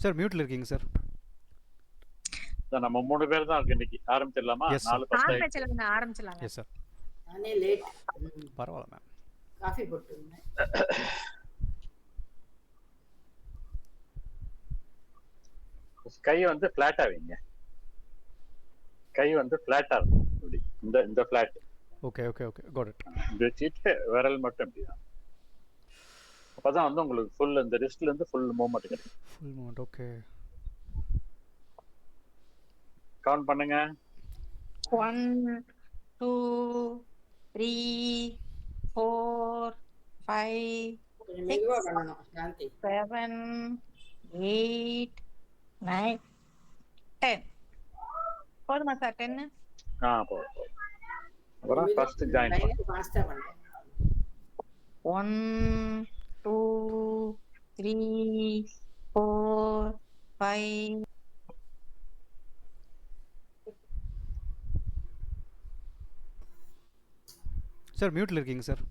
Sir மியூட்டில் இருக்கீங்க sir. Sir நம்ம 3 பேர் தான் இருக்கு இன்னைக்கு. ஆரம்பிச்சிடலாமா? Yes sir. 4:10 ஆரம்பிச்சலாங்க ஆரம்பிச்சலாங்க. Yes sir. நானே லேட் பரவாயில்ல மேம். காஃபி போட்டுருந்தேன். கை வந்து ஃபிளாட்டா வைங்க. கை வந்து ஃபிளாட்டா இருக்கும். இப்படி இந்த flat. Okay okay okay got it. இப்படி வச்சுட்டு விரல் மட்டும் இப்படிதான். அப்பதான் வந்து உங்களுக்கு ஃபுல் இந்த ரிஸ்ட்ல இருந்து ஃபுல் மூவ்மெண்ட் கிடைக்கும். Full moment okay. கவுண்ட் பண்ணுங்க. 1 2 3 4 5 கொஞ்சம் மெதுவா பண்ணணும் சாந்தி. 7 8 9 10. போதுமா சார் 10? போதும். அப்புறம் ஃபர்ஸ்ட் ஜாயின் பண்ணுங்க. ஃபாஸ்டா பண்ணுங்க. 1 2 3 4 5 சார் மியூட்டில் இருக்கீங்க சார்.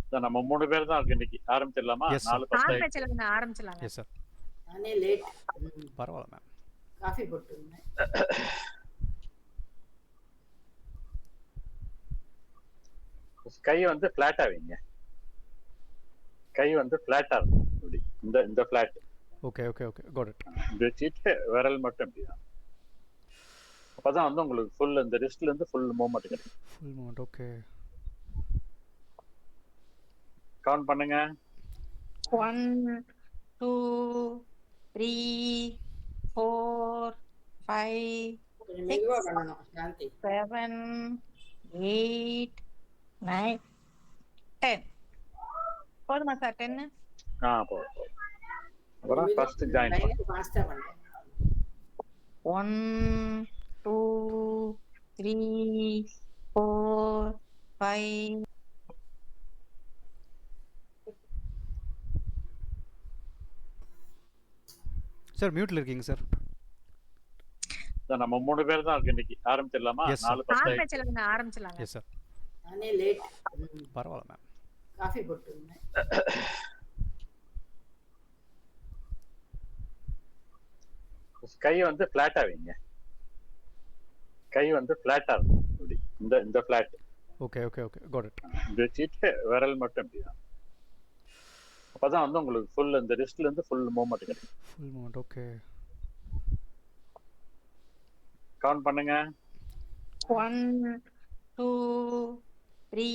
சார் நம்ம 3 பேர் தான் இருக்கு இன்னைக்கு. ஆரம்பிச்சிடலாமா? Yes, sir. 4:10 ஆரம்பிச்சலாங்க ஆரம்பிச்சலாங்க. Yes sir. நானே லேட் பரவாயில்ல மேம். காஃபி போட்டுருந்தேன். கை வந்து ஃபிளாட்டா வைங்க. கை வந்து ஃபிளாட்டா இருக்கும். இப்படி இந்த flat. Okay okay okay got it. இப்படி வச்சுட்டு விரல் மட்டும் இப்படிதான். அப்பதான் வந்து உங்களுக்கு ஃபுல் இந்த ரிஸ்ட்ல இருந்து ஃபுல் மூவ்மெண்ட் கிடைக்கும். Full moment okay. கவுண்ட் பண்ணுங்க. 1 2 3 4 5 கொஞ்சம் மெதுவா பண்ணணும் சாந்தி. 7 8 9 10. போதுமா சார் 10? போதும். அப்புறம் ஃபர்ஸ்ட் ஜாயின் பண்ணுங்க. ஃபாஸ்டா பண்ணுங்க. 1 2 3 4 5 சார் மியூட்டில் இருக்கீங்க சார். சார் நம்ம 3 பேர் தான் இருக்கு இன்னைக்கு. ஆரம்பிச்சிடலாமா? Yes, sir. 4:10 ஆரம்பிச்சலாங்க ஆரம்பிச்சலாங்க. Yes sir. நானே லேட் பரவாயில்ல மேம். காஃபி போட்டுருந்தேன். கை வந்து ஃபிளாட்டா வைங்க. கை வந்து ஃபிளாட்டா இருக்கும். இப்படி இந்த flat. Okay okay okay got it. இப்படி வச்சுட்டு விரல் மட்டும் இப்படிதான். அப்பதான் வந்து உங்களுக்கு ஃபுல் இந்த ரிஸ்ட்ல இருந்து ஃபுல் மூவ்மெண்ட் கிடைக்கும். Full moment okay. கவுண்ட் பண்ணுங்க. 1 2 3